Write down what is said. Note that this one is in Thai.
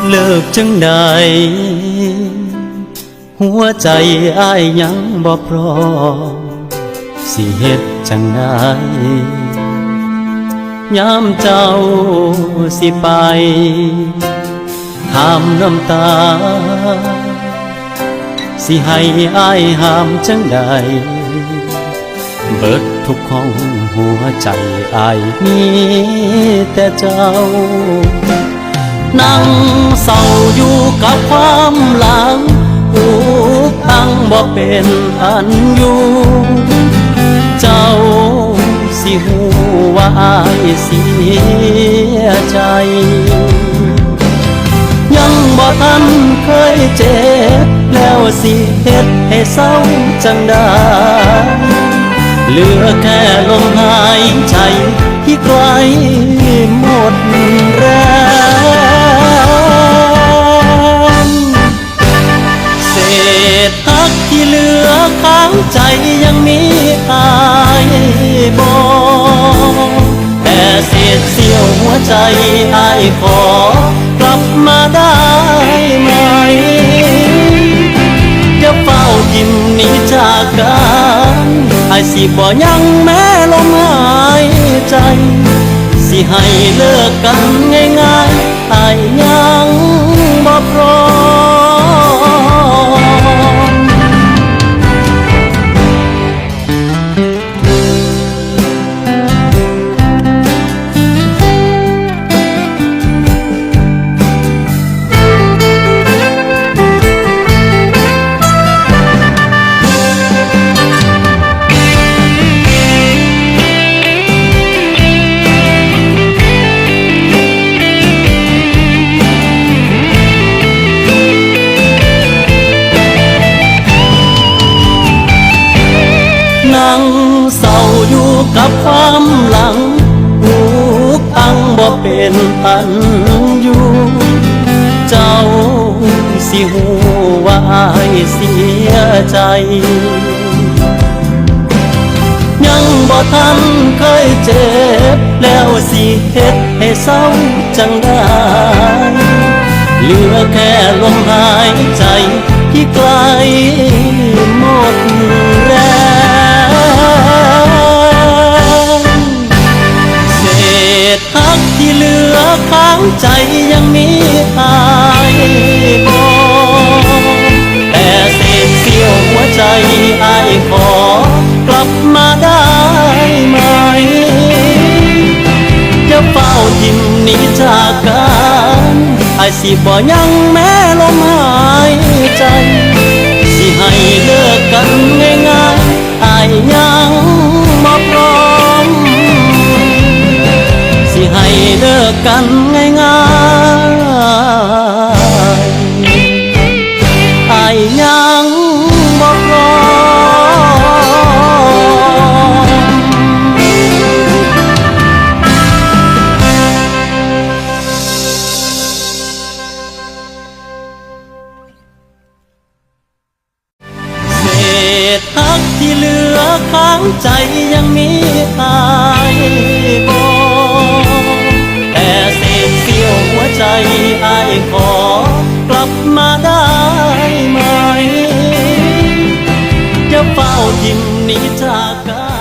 เลิกจังใดหัวใจอ้ายยังบ่พร้อมสิเฮ็ดจังใดยามเจ้าสิไปห้ามน้ำตาสิให้อ้ายห้ามจังใดเบิดทุกห้องหัวใจอ้ายมีแต่เจ้านั่งเศร้าอยู่กับความหลังอุกอังบ่เป็นอันอยู่เจ้าสิหูว่าอ้ายเสียใจยังบ่ทันเคยเจ็บแล้วสิเฮ็ดให้เศร้าจังได้เหลือแค่ลมหายใจที่ไกลหมดแรงเศษฮักที่เหลือค้างใจยังมีอายบอกแต่เศษเสี้ยวหัวใจอายขอกลับมาได้ไหมอย่าเฝ้าทิ่มหนีจากกันอายสิบ่ยังแม้ลมหายใจสิให้เลิกกันง่ายๆอายยังบ่พร้อมนั่งเศร้าอยู่กับความหลังอุกอังบ่เป็นอันอยู่เจ้าสิหูว่าอ้ายเสียใจยังบ่ทันเคยเจ็บแล้วสิเฮ็ดให้เศร้าจังได้เหลือแค่ลมหายใจที่ไกลหมดแรงเศษฮักที่เหลือค้างใจยังมีอายบอกแต่เศษเสี้ยวหัวใจอายขอกลับมาได้ไหมจะเฝ้าทิ่มหนีจากกันอายสิบ่ยังแม้ลมหายใจสิให้เลิกกันง่ายๆอายยังบ่พร้อมสิให้เลิกกันง่ายๆอายยังบ่พร้อมฮักที่เหลือค้างใจยังมีอายบอกแต่เศษเสี้ยวหัวใจอายขอกลับมาได้ไหมอย่าเฝ้าทิ่มหนีจากกัน